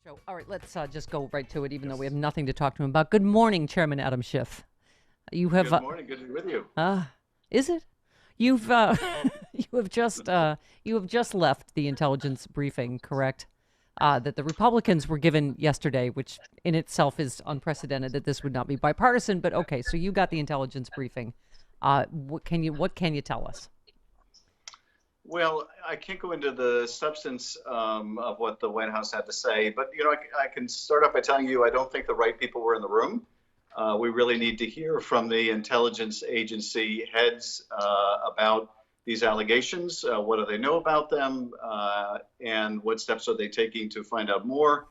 Show. All right, let's just go right to it, even though we have nothing to talk to him about. Good morning, Chairman Adam Schiff. You have, Good morning. Good to be with you. is it? You've, you have just left the intelligence briefing, correct? That the Republicans were given yesterday, which in itself is unprecedented that this would not be bipartisan. But okay, so you got the intelligence briefing. What can you tell us? Well, I can't go into the substance of what the White House had to say, but I can start off by telling you I don't think the right people were in the room. We really need to hear from the intelligence agency heads about these allegations. What do they know about them, and what steps are they taking to find out more?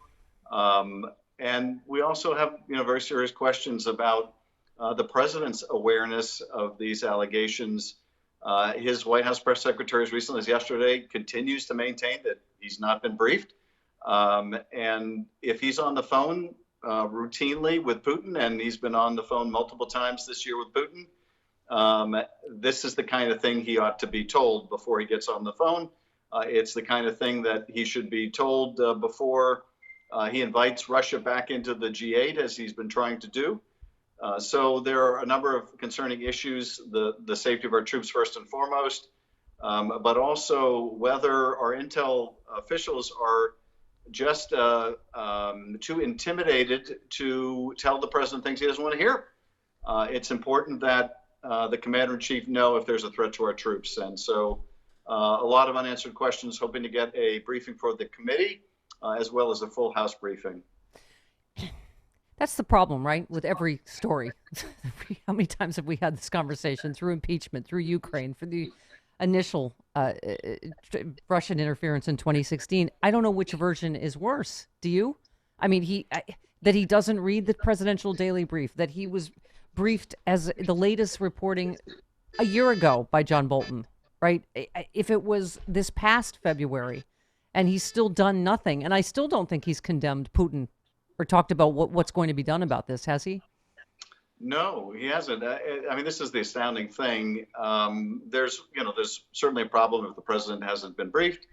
And we also have very serious questions about the president's awareness of these allegations. His White House press secretary, as recently as yesterday, continues to maintain that he's not been briefed. And if he's on the phone routinely with Putin, and he's been on the phone multiple times this year with Putin, this is the kind of thing he ought to be told before he gets on the phone. It's the kind of thing that he should be told before he invites Russia back into the G8, as he's been trying to do. So there are a number of concerning issues, the safety of our troops first and foremost, but also whether our intel officials are just too intimidated to tell the president things he doesn't want to hear. It's important that the commander-in-chief know if there's a threat to our troops. And so a lot of unanswered questions, hoping to get a briefing for the committee, as well as a full House briefing. That's the problem, right? With every story. How many times have we had this conversation through impeachment, through Ukraine, for the initial Russian interference in 2016? I don't know which version is worse. Do you? I mean, that he doesn't read the presidential daily brief, that he was briefed as the latest reporting a year ago by John Bolton, right? If it was this past February and he's still done nothing, and I still don't think he's condemned Putin or talked about what's going to be done about this, has he? No, he hasn't. I mean, this is the astounding thing. There's certainly a problem if the president hasn't been briefed.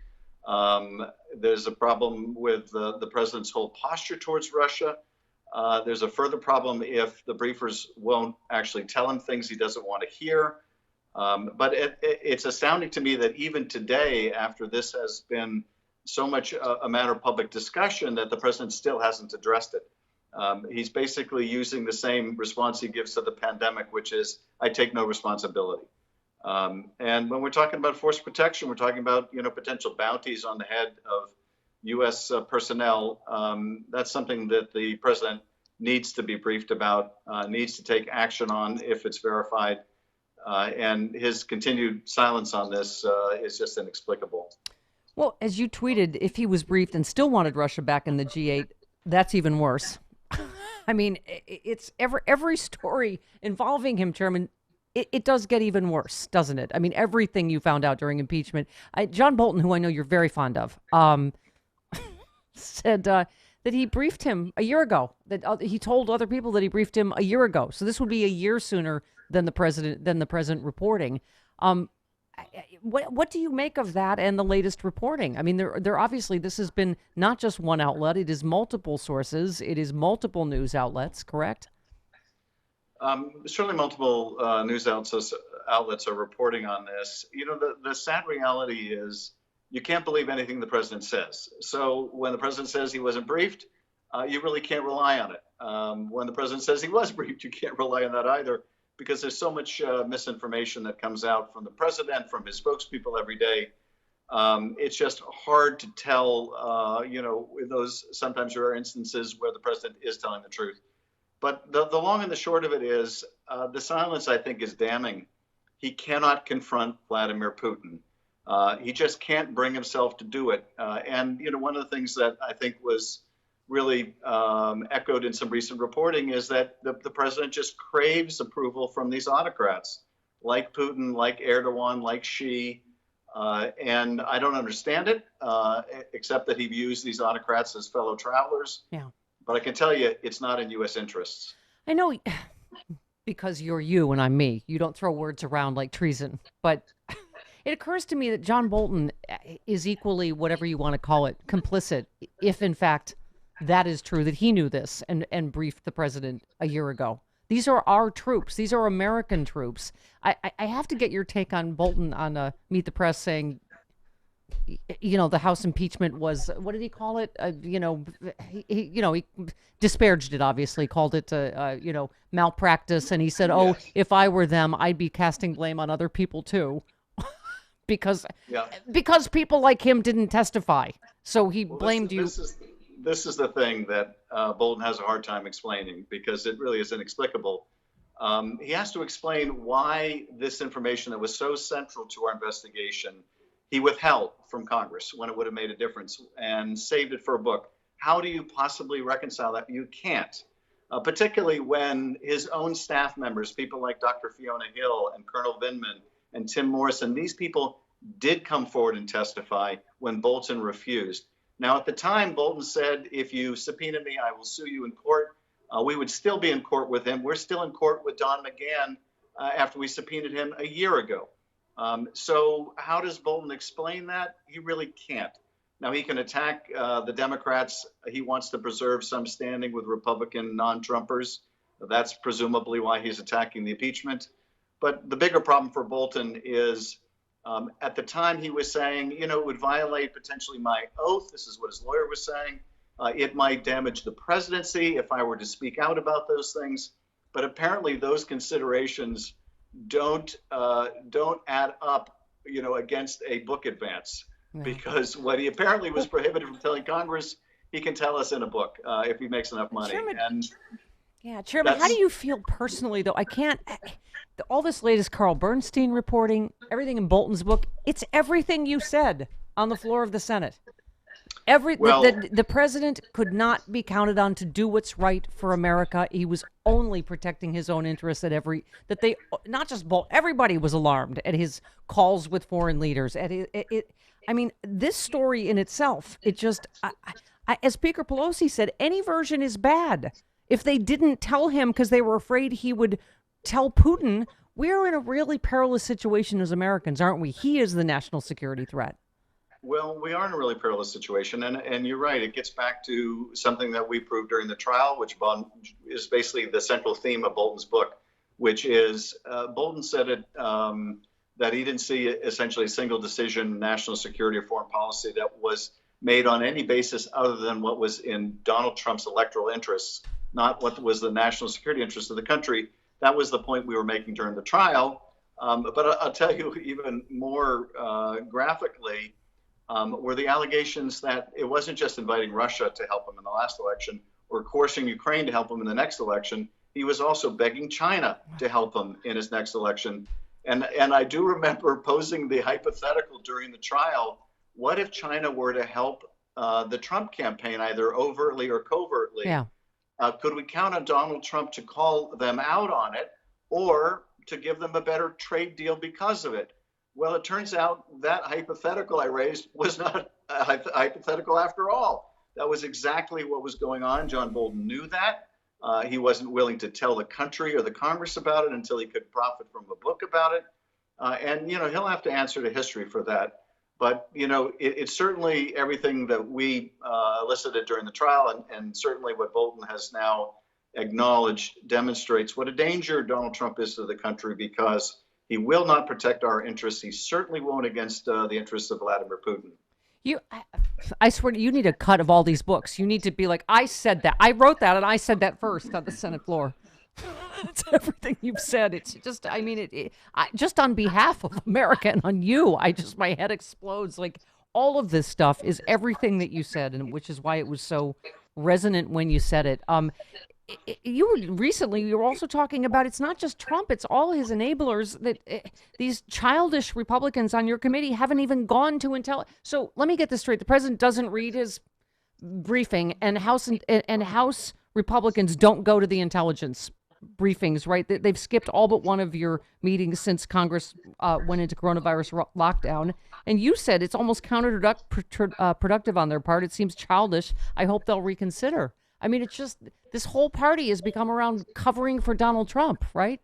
There's a problem with the president's whole posture towards Russia. There's a further problem if the briefers won't actually tell him things he doesn't want to hear. But it's astounding to me that even today, after this has been so much a matter of public discussion, that the president still hasn't addressed it. He's basically using the same response he gives to the pandemic, which is, I take no responsibility. And when we're talking about force protection, we're talking about potential bounties on the head of U.S. personnel. That's something that the president needs to be briefed about, needs to take action on if it's verified. And his continued silence on this is just inexplicable. Well, as you tweeted, if he was briefed and still wanted Russia back in the G8, that's even worse. I mean, it's every story involving him, Chairman. It does get even worse, doesn't it? I mean, everything you found out during impeachment. John Bolton, who I know you're very fond of, said that he briefed him a year ago. That he told other people that he briefed him a year ago. So this would be a year sooner than the president reporting. What do you make of that and the latest reporting? I mean, there obviously, this has been not just one outlet. It is multiple sources. It is multiple news outlets, correct? Certainly multiple news outlets are reporting on this. The sad reality is you can't believe anything the president says. So when the president says he wasn't briefed, you really can't rely on it. When the president says he was briefed, you can't rely on that either, because there's so much misinformation that comes out from the president, from his spokespeople every day. It's just hard to tell, in those sometimes rare instances where the president is telling the truth. But the long and the short of it is the silence, I think, is damning. He cannot confront Vladimir Putin. He just can't bring himself to do it. And one of the things that I think was really echoed in some recent reporting is that the president just craves approval from these autocrats like Putin, like Erdogan, like Xi. And I don't understand it, except that he views these autocrats as fellow travelers. Yeah. But I can tell you it's not in U.S. interests. I know, because you're you and I'm me. You don't throw words around like treason. But it occurs to me that John Bolton is equally, whatever you want to call it, complicit, if in fact that is true, that he knew this and briefed the president a year ago. These are our troops. These are American troops. I have to get your take on Bolton on Meet the Press saying, the House impeachment was, what did he call it? He disparaged it, obviously, called it, malpractice. And he said, oh, Yes. if I were them, I'd be casting blame on other people, too, because Yeah. because people like him didn't testify. So he Well, blamed you. this is the thing that Bolton has a hard time explaining because it really is inexplicable. He has to explain why this information that was so central to our investigation he withheld from Congress when it would have made a difference and saved it for a book. How do you possibly reconcile that? You can't, particularly when his own staff members, people like Dr. Fiona Hill and Colonel Vindman and Tim Morrison, these people did come forward and testify when Bolton refused. Now, at the time, Bolton said, if you subpoena me, I will sue you in court. We would still be in court with him. We're still in court with Don McGahn after we subpoenaed him a year ago. So how does Bolton explain that? He really can't. Now, he can attack the Democrats. He wants to preserve some standing with Republican non-Trumpers. That's presumably why he's attacking the impeachment. But the bigger problem for Bolton is at the time he was saying, it would violate potentially my oath. This is what his lawyer was saying. It might damage the presidency if I were to speak out about those things. But apparently those considerations don't add up, against a book advance. Yeah. Because what he apparently was prohibited from telling Congress, he can tell us in a book if he makes enough money. Chairman, how do you feel personally, though? I can't. All this latest Carl Bernstein reporting, everything in Bolton's book, it's everything you said on the floor of the Senate. The president could not be counted on to do what's right for America. He was only protecting his own interests not just Bolton, everybody was alarmed at his calls with foreign leaders. This story in itself, as Speaker Pelosi said, any version is bad. If they didn't tell him because they were afraid he would tell Putin, we're in a really perilous situation as Americans, aren't we? He is the national security threat. Well, we are in a really perilous situation. And you're right. It gets back to something that we proved during the trial, which is basically the central theme of Bolton's book, which is Bolton said that he didn't see essentially a single decision, national security or foreign policy, that was made on any basis other than what was in Donald Trump's electoral interests, not what was the national security interest of the country. That was the point we were making during the trial. But I'll tell you even more graphically, were the allegations that it wasn't just inviting Russia to help him in the last election or coercing Ukraine to help him in the next election. He was also begging China to help him in his next election. And I do remember posing the hypothetical during the trial, what if China were to help the Trump campaign, either overtly or covertly? Yeah. Could we count on Donald Trump to call them out on it or to give them a better trade deal because of it? Well, it turns out that hypothetical I raised was not a hypothetical after all. That was exactly what was going on. John Bolton knew that. He wasn't willing to tell the country or the Congress about it until he could profit from a book about it. And he'll have to answer to history for that. But, it's certainly everything that we elicited during the trial and certainly what Bolton has now acknowledged demonstrates what a danger Donald Trump is to the country because he will not protect our interests. He certainly won't against the interests of Vladimir Putin. I swear you need a cut of all these books. You need to be like, I said that. I wrote that and I said that first on the Senate floor. It's everything you've said. It's just, just on behalf of America and on you, my head explodes. Like all of this stuff is everything that you said, and which is why it was so resonant when you said it. You were also talking about it's not just Trump, it's all his enablers that these childish Republicans on your committee haven't even gone to intel. So let me get this straight. The president doesn't read his briefing and House Republicans don't go to the intelligence briefings, right? They've skipped all but one of your meetings since Congress went into coronavirus lockdown. And you said it's almost counterproductive on their part. It seems childish. I hope they'll reconsider. It's just this whole party has become around covering for Donald Trump, right?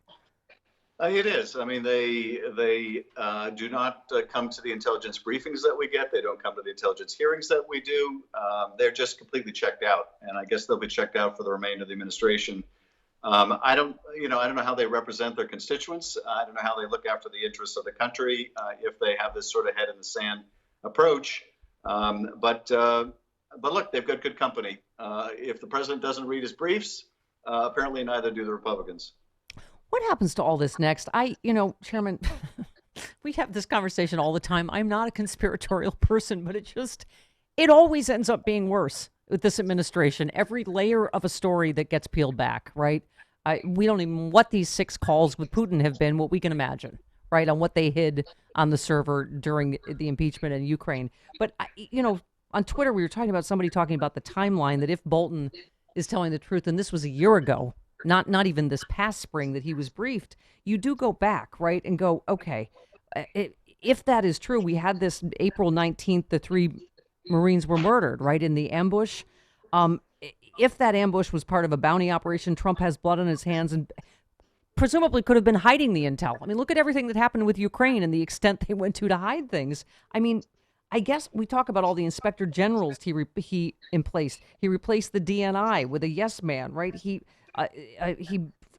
It is. I mean, they do not come to the intelligence briefings that we get. They don't come to the intelligence hearings that we do. They're just completely checked out, and I guess they'll be checked out for the remainder of the administration. I don't know how they represent their constituents. I don't know how they look after the interests of the country if they have this sort of head in the sand approach. But look, they've got good company. If the president doesn't read his briefs, apparently neither do the Republicans. What happens to all this next? Chairman, we have this conversation all the time. I'm not a conspiratorial person, but it always ends up being worse with this administration. Every layer of a story that gets peeled back, right? We don't even what these 6 calls with Putin have been, what we can imagine, right? On what they hid on the server during the impeachment in Ukraine. But, on Twitter, we were talking about somebody talking about the timeline that if Bolton is telling the truth, and this was a year ago, not even this past spring that he was briefed, you do go back, right, and go, okay, if that is true, we had this April 19th, the 3 Marines were murdered, right, in the ambush. If that ambush was part of a bounty operation, Trump has blood on his hands and presumably could have been hiding the intel. I mean, look at everything that happened with Ukraine and the extent they went to hide things. I mean, I guess we talk about all the inspector generals he in place. He replaced the DNI with a yes man, right?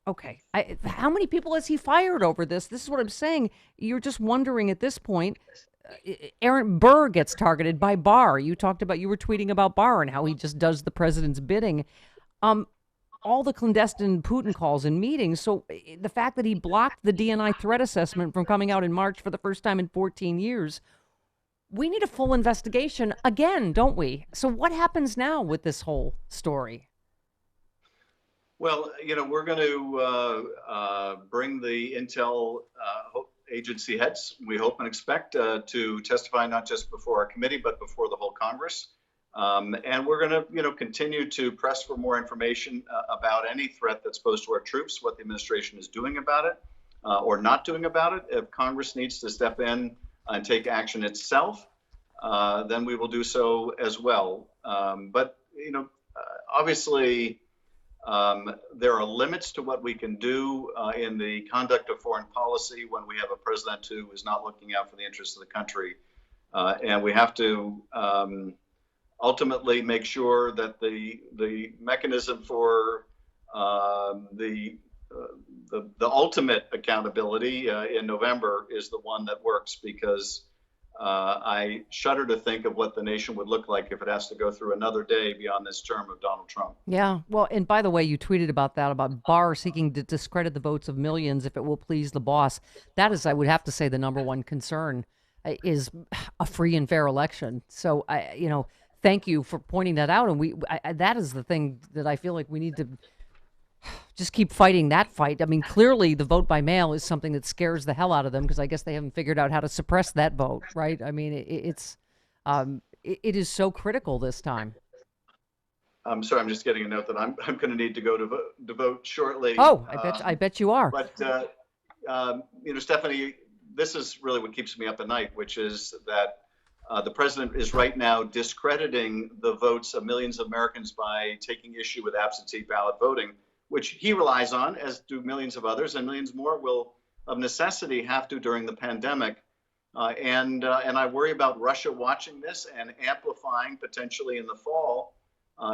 Okay. How many people has he fired over this? This is what I'm saying. You're just wondering at this point. Aaron Burr gets targeted by Barr. You were tweeting about Barr and how he just does the president's bidding. All the clandestine Putin calls and meetings. So the fact that he blocked the DNI threat assessment from coming out in March for the first time in 14 years, we need a full investigation again, don't we? So what happens now with this whole story? Well, we're going to bring the intel agency heads, we hope and expect, to testify not just before our committee, but before the whole Congress. And we're going to, continue to press for more information about any threat that's posed to our troops, what the administration is doing about it or not doing about it. If Congress needs to step in and take action itself, then we will do so as well. But, obviously, there are limits to what we can do in the conduct of foreign policy when we have a president who is not looking out for the interests of the country. And we have to ultimately make sure that the mechanism for the ultimate accountability in November is the one that works, because I shudder to think of what the nation would look like if it has to go through another day beyond this term of Donald Trump. Yeah. Well, and by the way, you tweeted about Barr seeking to discredit the votes of millions if it will please the boss. That is, I would have to say, the number one concern is a free and fair election. So, thank you for pointing that out. And that is the thing that I feel like we need to just keep fighting that fight. I mean, clearly the vote by mail is something that scares the hell out of them, because I guess they haven't figured out how to suppress that vote, right? I mean, it is so critical this time. I'm sorry, I'm just getting a note that I'm going to need to go to vote shortly. Oh, I bet you are. But Stephanie, this is really what keeps me up at night, which is that the president is right now discrediting the votes of millions of Americans by taking issue with absentee ballot voting, which he relies on, as do millions of others, and millions more will, of necessity, have to during the pandemic. And I worry about Russia watching this and amplifying, potentially in the fall,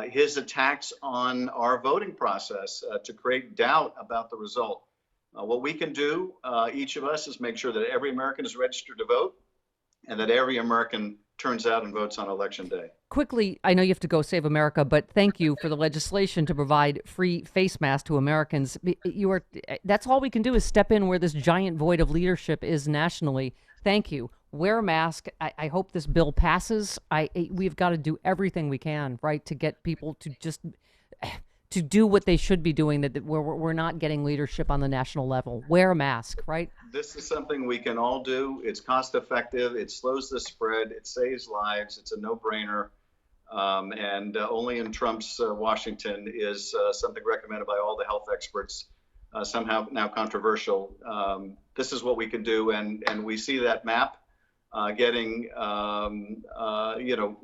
his attacks on our voting process to create doubt about the result. What we can do, each of us, is make sure that every American is registered to vote and that every American turns out and votes on Election Day. Quickly, I know you have to go save America, but thank you for the legislation to provide free face masks to Americans. That's all we can do, is step in where this giant void of leadership is nationally. Thank you. Wear a mask. I hope this bill passes. We've got to do everything we can, right, to get people to just to do what they should be doing, that we're not getting leadership on the national level. Wear a mask, right? This is something we can all do. It's cost effective. It slows the spread. It saves lives. It's a no-brainer. And only in Trump's Washington is something recommended by all the health experts somehow now controversial. This is what we can do. And we see that map getting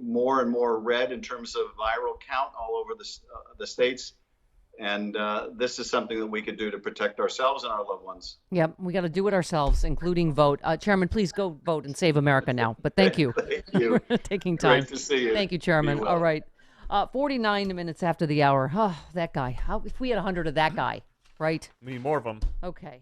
more and more red in terms of viral count all over the states. And this is something that we could do to protect ourselves and our loved ones. Yep, we got to do it ourselves, including vote. Chairman, please go vote and save America now. But thank you, Thank you. for taking time. Great to see you. Thank you, Chairman. Be well. All right, 49 minutes after the hour. Oh, that guy. How if we had 100 of that guy, right? We need more of them. Okay.